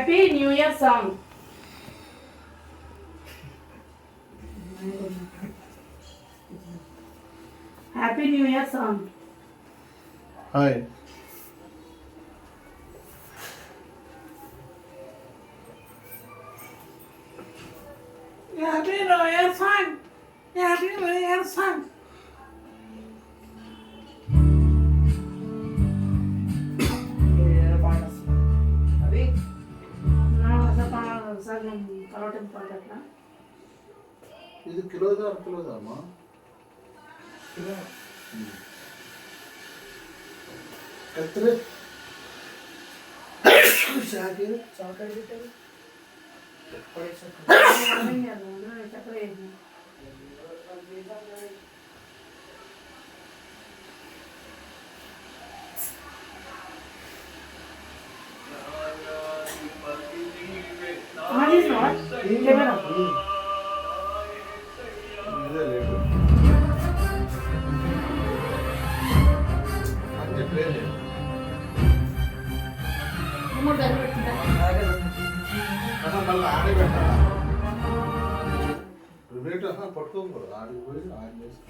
Happy new year song. Happy new year song. Hi. Happy new year song. Happy new year song. ఇది కిలోదా కిలోదా అమ్మా? కత్తిరే మళ్ళీ ఆడి పెట్టాలా? పట్టుకోకూడదు. ఆడికి పోయి ఆడి వేసుకో.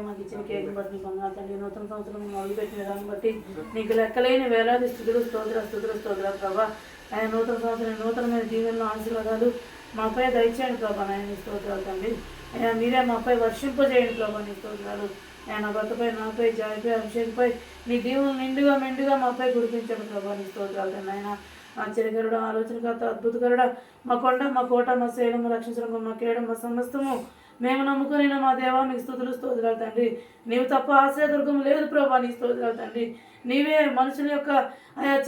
మాకు ఇచ్చిన కేక్ బట్టి బంగారు తండ్రి నూతన సంవత్సరం మొదలుపెట్టిన దాన్ని బట్టి నీకు లెక్కలేని వేలాది స్థుతులు స్తోత్రాలు ప్రభా. ఆయన నూతన సంవత్సరం నూతనమైన జీవనంలో ఆశీర్వాదాలు మాపై దయచేయండి ప్రభా. ఆయన స్తోత్రాలు తండ్రి. ఆయన మీరే మాపై వర్షింపజేయండి ప్రభా. నీ స్తోత్రాలు. ఆయన భర్తపై నాపై జాయిపై అభిషేక్పై నీ దీవులు నిండుగా మెండుగా మాపై కురిపించండి ప్రభా. నీ స్తోత్రాలు తండ్రి. ఆయన ఆశ్చర్యకరుడు, ఆలోచనకర్త, అద్భుతకరుడ, మా కొండ, మా కోట, మా శైలము, రక్షించడం, మా కేడం, మా సమస్తము మేము నమ్ముకుని మా దేవా మీకు స్తోత్రాలు తండ్రి. నీవు తప్ప ఆశ్రయదుర్గం లేదు ప్రభా. నీ స్తోత్రాలు తండ్రి. నీవే మనుషుల యొక్క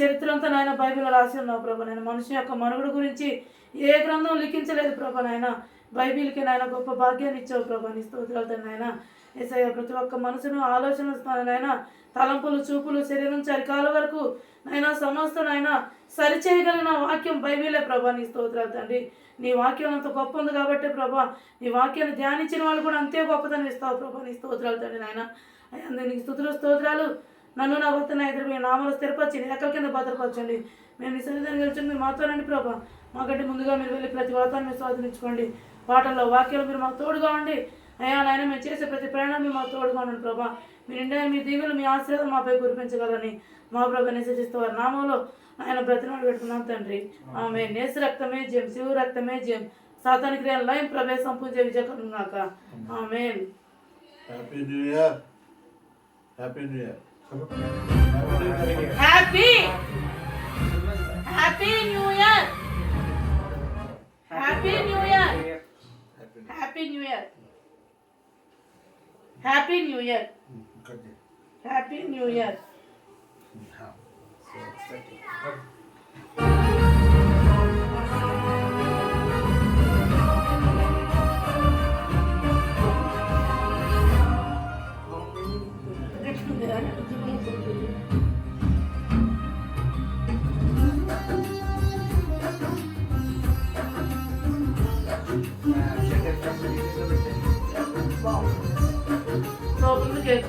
చరిత్ర అంతా నాయన బైబిల్లో రాసి ఉన్నావు ప్రభా. నేను మనుషుల యొక్క మనుగడ గురించి ఏ గ్రంథం లిఖించలేదు ప్రభా. నాయన బైబిల్కి నాయన గొప్ప భాగ్యాన్ని ఇచ్చావు ప్రభా. నీ స్తోత్రాలు తండ్రి. నాయన యేసయ్య ప్రతి ఒక్క మనసును ఆలోచన నాయన తలంపులు చూపులు శరీరం చరికాల వరకు నైనా సమస్త నాయన సరిచేయగలిగిన వాక్యం బైబిలే ప్రభా. నీ స్తోత్రాలు తండ్రి. నీ వాక్యం అంత గొప్ప ఉంది కాబట్టి ప్రభా నీ వాక్యాన్ని ధ్యానించిన వాళ్ళు కూడా అంతే గొప్పతనం ఇస్తావు ప్రభా. నీ స్తోత్రాలు తండ్రి. నాయన అందరి నీకు స్తోత్రాలు. నన్ను నా భర్త నా ఇద్దరు మీ నామలు స్థిరపరిచి నీ రెక్కల కింద భద్రపరచండి. మేము నీ సన్నిధానం గెలిచి మీరు మాతో రండి ప్రభా. మాకంటే ముందుగా మీరు వెళ్ళి ప్రతి వాతాన్ని మీరు స్వాధీనించుకోండి. పాటల్లో వాక్యాలు మీరు మాకు తోడుగా ఉండి అయ్యా నాయన మేము చేసే ప్రతి ప్రయాణం మీరు మాకు తోడుగా ఉండండి ప్రభా. మీరు నిండా మీ దీవులు మీ ఆశీర్వాదం మాపై కురిపించగలని మా ప్రభు నిశ్చయిస్తూ వారి నామంలో ఆయన బ్రతిమాలు పెట్టుకున్నాం తండ్రి. ఆమె నేసు రక్తమే జయం, శివు రక్తమే జయం, సాతానికి క్రియల లయం ప్రవేశం పూజ విజయకరుగాక. Amen. Happy new year. Happy new year. Happy happy new year. Happy new year. Happy new year. Happy new year. Happy new year. Cake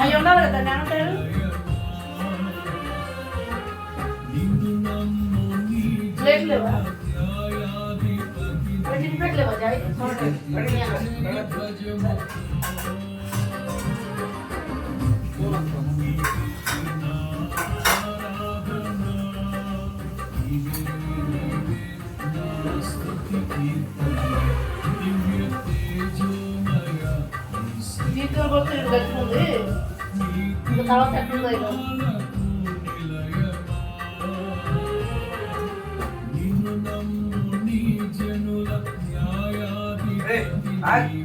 అయ్యి ఉండాలి కదా ఏమంటారు. ప్లేట్ లేవా పెట్టలేవా జాయ్ ఫ్రిడ్జ్లో పోతే ఇది గట్టి ఉంది. ఇంకా తర్వాత ఎట్లుందో ఇక. ఏయ్, ఆగ్.